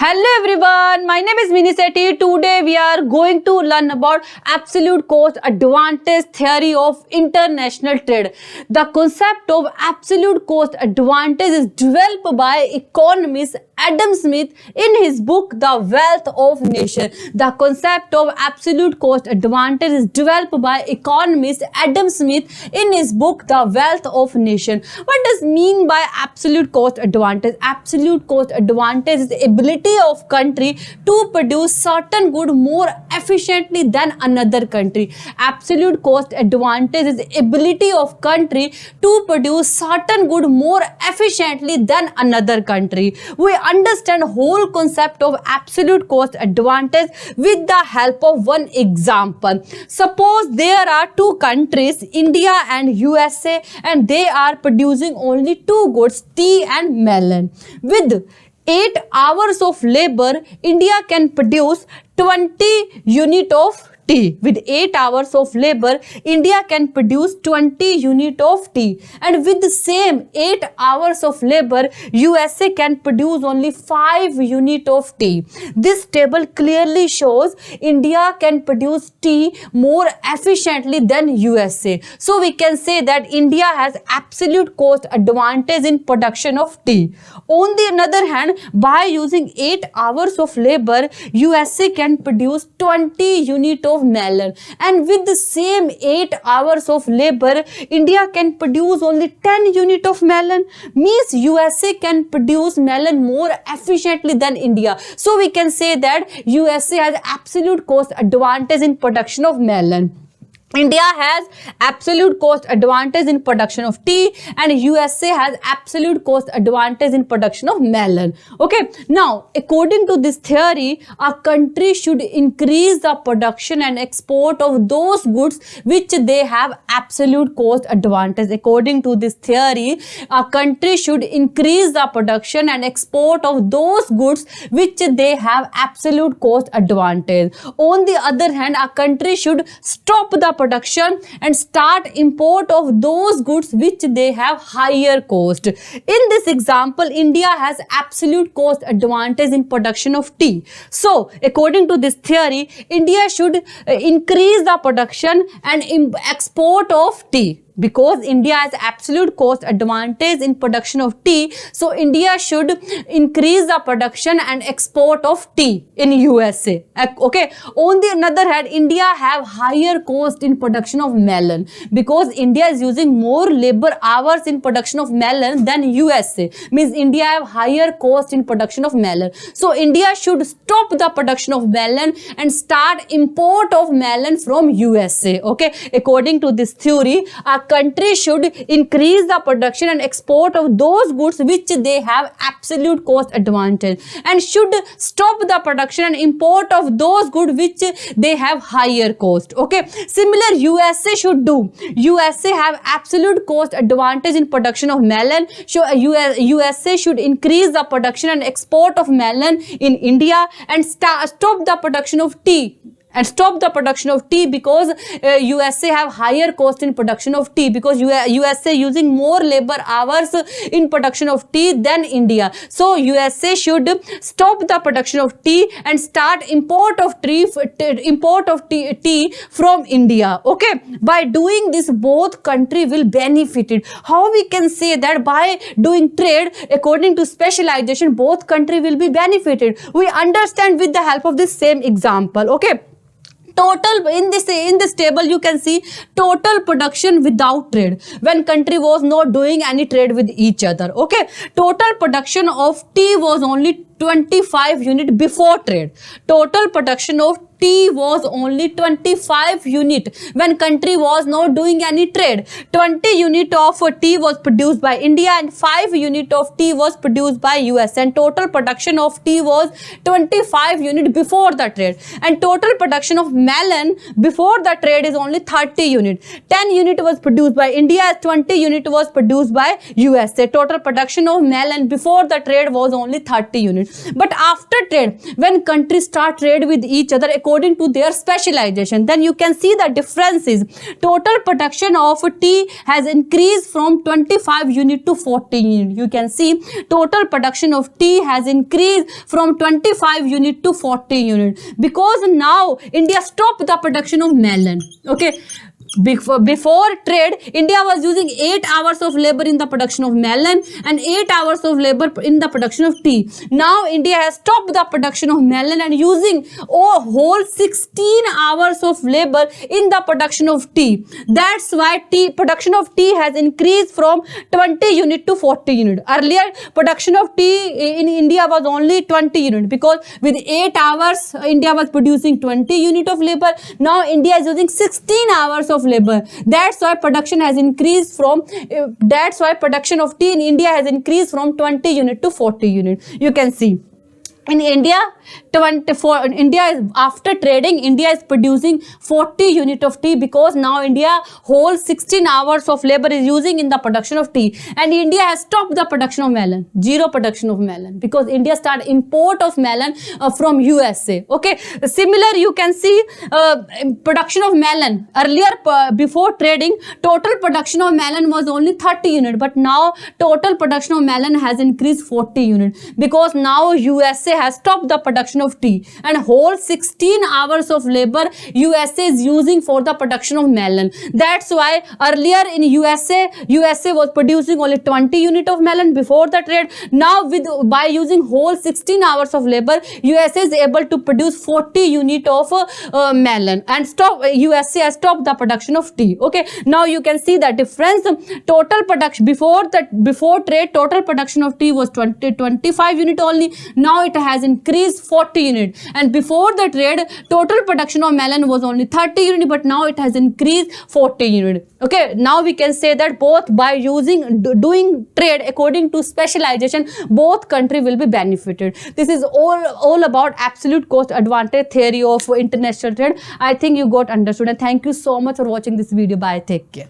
Hello everyone, my name is Mini Sethi. Today we are going to learn about absolute cost advantage theory of international trade. The concept of absolute cost advantage is developed by economist Adam Smith in his book The Wealth of Nations. The concept of absolute cost advantage is developed by economist Adam Smith in his book The Wealth of Nations. What does mean by absolute cost advantage? Absolute cost advantage is the ability of country to produce certain good more efficiently than another country. Absolute cost advantage is the ability of country to produce certain good more efficiently than another country. We understand whole concept of absolute cost advantage with the help of one example. Suppose there are two countries, India and USA, and they are producing only two goods, tea and melon. With 8 hours of labor, India can produce 20 unit of tea. With 8 hours of labor, India can produce 20 unit of tea. And with the same 8 hours of labor, USA can produce only 5 unit of tea. This table clearly shows India can produce tea more efficiently than USA. So we can say that India has absolute cost advantage in production of tea. On the other hand, by using 8 hours of labor, USA can produce 20 unit of melon, and with the same 8 hours of labor, India can produce only 10 unit of melon. Means USA can produce melon more efficiently than India. So we can say that USA has absolute cost advantage in production of melon. India has absolute cost advantage in production of tea, and USA has absolute cost advantage in production of melon. Okay, now according to this theory, a country should increase the production and export of those goods which they have absolute cost advantage. According to this theory, a country should increase the production and export of those goods which they have absolute cost advantage. On the other hand, a country should stop the production and start import of those goods which they have higher cost. In this example, India has absolute cost advantage in production of tea. So according to this theory, India should increase the production and export of tea. Because India has absolute cost advantage in production of tea, so India should increase the production and export of tea in USA. Okay. On the other hand, India have higher cost in production of melon, because India is using more labor hours in production of melon than USA. Means India have higher cost in production of melon. So India should stop the production of melon and start import of melon from USA. Okay. According to this theory, a country should increase the production and export of those goods which they have absolute cost advantage, and should stop the production and import of those goods which they have higher cost. Okay. Similar USA should do. USA have absolute cost advantage in production of melon. So USA should increase the production and export of melon in India, and stop the production of tea. Because USA have higher cost in production of tea, because USA using more labor hours in production of tea than India. So USA should stop the production of tea and start import of tea from India. Okay. By doing this, both country will benefit it. How we can say that? By doing trade according to specialization, both country will be benefited. We understand with the help of this same example. Okay. Total in this table you can see total production without trade, when country was not doing any trade with each other. Okay. Total production of tea was only 25 unit before trade. Total production of tea was only 25 unit when country was not doing any trade. 20 unit of tea was produced by India and 5 unit of tea was produced by US, and total production of tea was 25 unit before the trade, and total production of melon before the trade is only 30 unit. 10 unit was produced by India, 20 unit was produced by USA. Total production of melon before the trade was only 30 unit. But after trade, when countries start trade with each other, according to their specialization. Then you can see the differences. Total production of tea has increased from 25 unit to 40 unit. You can see total production of tea has increased from 25 unit to 40 unit because now India stopped the production of melon. Okay. Before trade, India was using 8 hours of labor in the production of melon and 8 hours of labor in the production of tea. Now India has stopped the production of melon and using a whole 16 hours of labor in the production of tea. That's why production of tea has increased from 20 unit to 40 unit. Earlier production of tea in India was only 20 unit because with 8 hours India was producing 20 unit of labor. Now India is using 16 hours of labor. That's why production has increased from that's why production of tea in India has increased from 20 unit to 40 unit. You can see in India, after trading, India is producing 40 unit of tea because now India whole 16 hours of labor is using in the production of tea, and India has stopped the production of melon, zero production of melon because India started import of melon from USA. Okay, similar you can see production of melon earlier before trading, total production of melon was only 30 unit, but now total production of melon has increased 40 unit because now USA has stopped the production of tea and whole 16 hours of labor USA is using for the production of melon. That's why earlier in USA was producing only 20 unit of melon before the trade. Now by using whole 16 hours of labor, USA is able to produce 40 unit of melon and USA has stopped the production of tea. Okay, now you can see the difference. Total production before trade, total production of tea was 25 unit only. Now it has increased 40 unit, and before the trade total production of melon was only 30 unit, but now it has increased 40 unit. Okay, now we can say that both by doing trade according to specialization, both country will be benefited. This is all about absolute cost advantage theory of international trade. I think you got understood, and thank you so much for watching this video. Bye, take care.